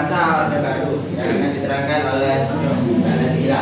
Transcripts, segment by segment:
masa Orde Baru yang akan diterangkan oleh Mbak Nazila.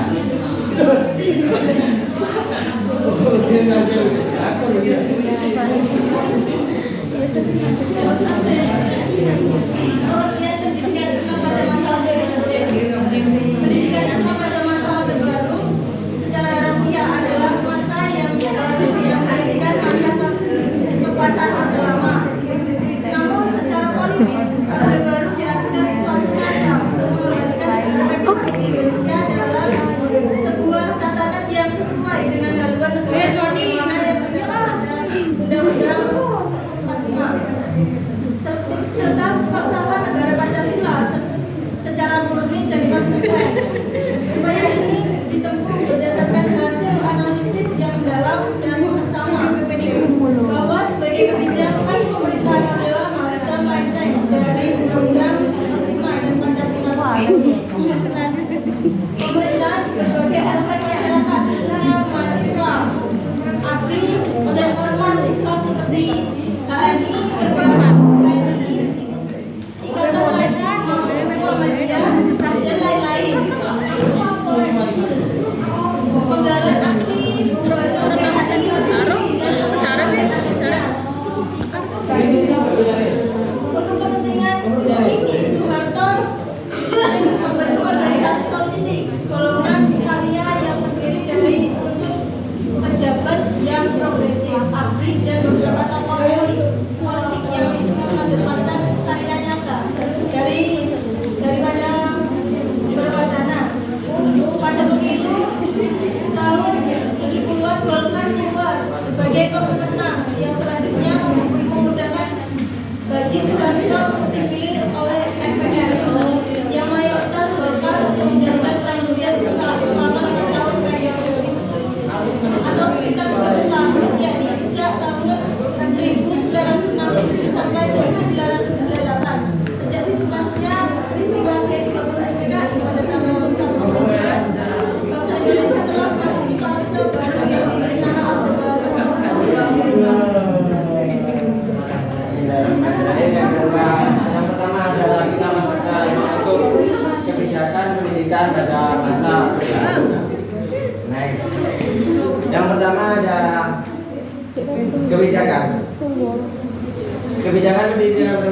Kebijakan pendidikan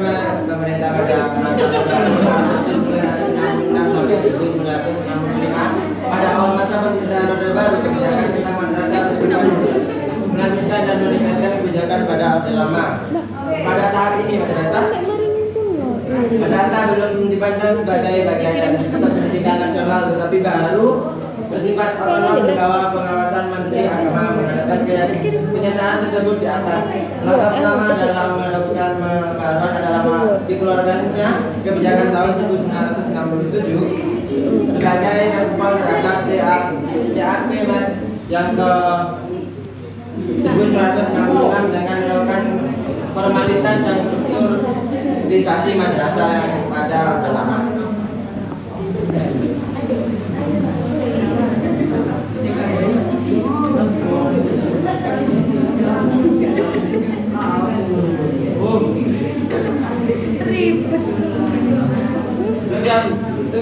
pemerintah pada pada awal masa pemerintahan Orde Baru, kebijakan tentang madrasah melanjutkan dan meningkatkan kebijakan pada Orde Lama. Pada tahap ini madrasah belum dipandang sebagai bagian dari sistem pendidikan nasional, tetapi baru bersifat otonom di bawah pengawasan Menteri Agama. Menghadapkan kenyataan tersebut di atas, langkah pertama dalam melakukan pembaruan adalah dikeluarkannya kebijakan tahun 1967 sebagai respon terhadap DAP yang ke 1966 dengan melakukan formalitas dan strukturisasi madrasah yang pada lama.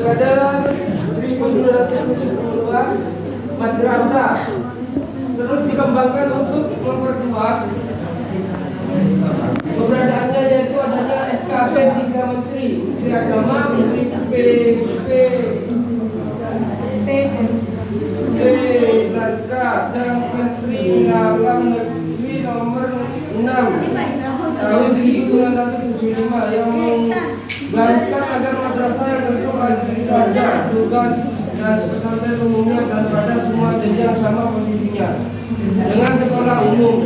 Pada 1972 madrasah terus dikembangkan untuk memperkuat keberadaannya, yaitu adanya SKP 3 Menteri Agama, Menteri dan Menteri Dalam Negeri nomor 6 tahun 1975 yang menggariskan agar madrasah yang tentu saja bukan dan pesantren umumnya dan pada semua jenjang sama posisinya dengan sekolah umum,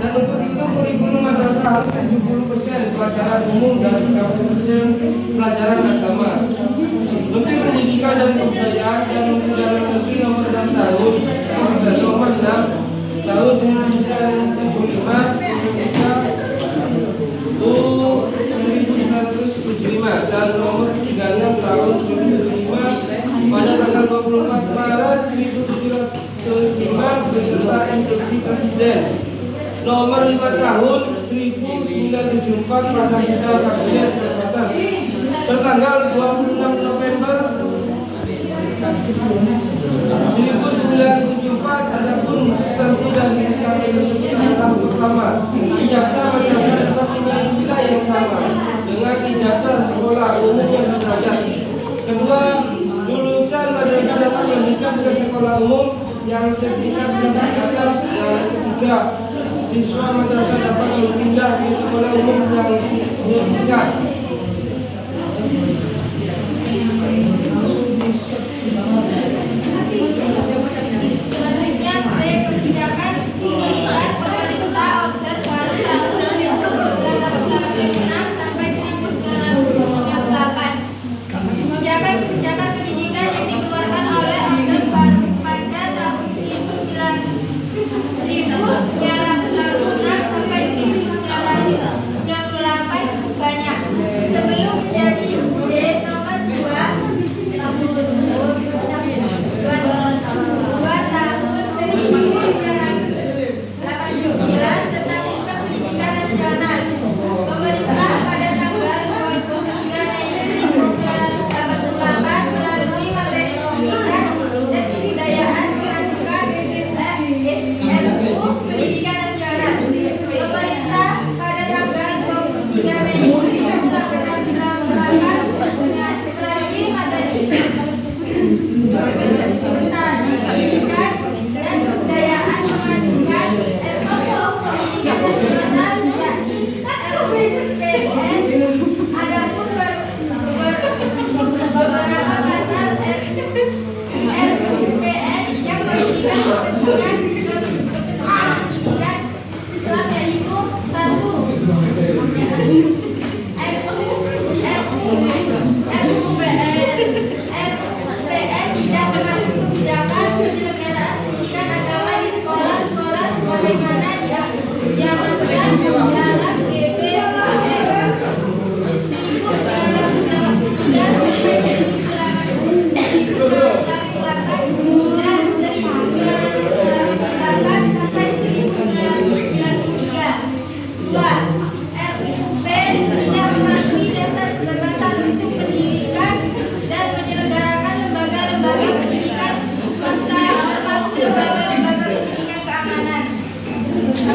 dan untuk itu kurikulum madrasah harus 70% pelajaran umum dan 30% pelajaran agama. Menteri Pendidikan dan Kebudayaan dan Menteri Dalam Negeri nomor 6 tahun 1975 dan nomor 36 tahun 1975 pada tanggal 24 Maret 1705 beserta instruksi Presiden nomor 5 tahun 1974 pada sidang kabinet terbatas tertanggal 26 November 1974, adapun substansi dan SKP tersebut adalah pertama, ijazah madrasah dapat memiliki wilayah yang sama dengan ijazah sekolah umum yang sederajat. Kedua, lulusan madrasah dapat melanjutkan ke sekolah umum yang setingkat tingkat atas. Yang ketiga, siswa madrasah dapat berpindah ke sekolah umum yang setingkat. Selanjutnya, proyek kebijakan pilihan pemerintah Order Baru tahun 1986 sampai 1998. Kebijakan-kebijakan pendidikan yang dikeluarkan oleh Order Baru pada tahun 1986 sampai 1998 banyak. Sebelum menjadi UUD nomor 2 tahun 1989 tentang sistem pendidikan nasional. Pemerintah pada tanggal 23 Mei 1988 melalui Menteri Pendidikan dan Kebudayaan mengajukan RUU Pendidikan Nasional. Pemerintah pada tanggal 23 Mei 1988 melalui Menteri Pendidikan dan Kebudayaan mengajukan RUU Pendidikan Nasional yakni RUPN. Adapun beberapa pasal RUPN yang pendidikan kepentingan pendidikan Islam yaitu 1. RUPN tidak mengatur kebijakan penyelenggaraan pendidikan agama di sekolah-sekolah sebagaimana diamanatkan dalam BPKM 1998 sampai 1993. 2. RUP tidak mengakui dasar kebebasan untuk pendidikan dan menyelenggarakan lembaga-lembaga pendidikan swasta termasuk lembaga pendidikan keamanan. 3.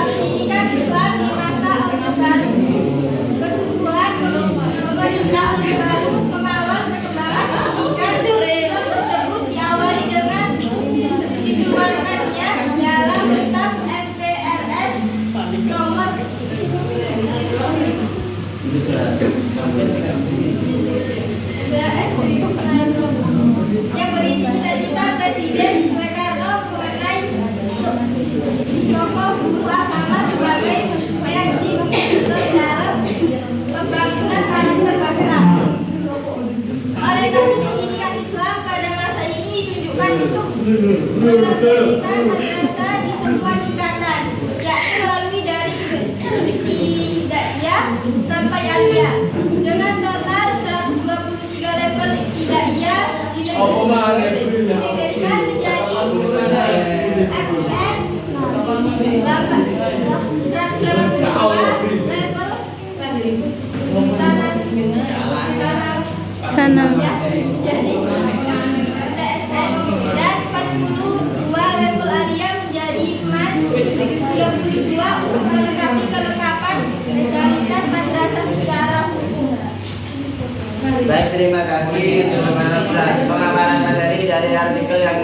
Pendidikan Islam di masa Orde Baru. Kesungguhan pemerintah Orde Baru mengawal perkembangan pendidikan Islam tersebut diawali dengan dikeluarkannya dalam Kitab MPRS nomor yang berisi cita-cita Presiden Soekarno mengenai sosok guru agama sebagai pengabdi dalam pembangunan bangsa bangsa. Orientasi pendidikan Islam pada masa ini ditujukan untuk menegakkan madrasah di semua tingkatan, yakni melalui dari ibtidaiyah sampai aliyah, dengan total 123 level ibtidaiyah diberikan menjadi FIN 182 level Sana. jadi TSN dan 42 level aliyah menjadi emas 32 untuk melengkapi kelengkapan legalitas madrasah secara hukum. Baik, terima kasih untuk pemaparan materi dari artikel yang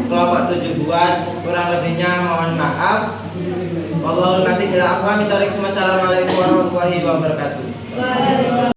kelompok 7 buat. Kurang lebihnya mohon maaf. Wallahul muwaffiq ila aqwamit thoriq. Wassalamualaikum warahmatullahi wabarakatuh.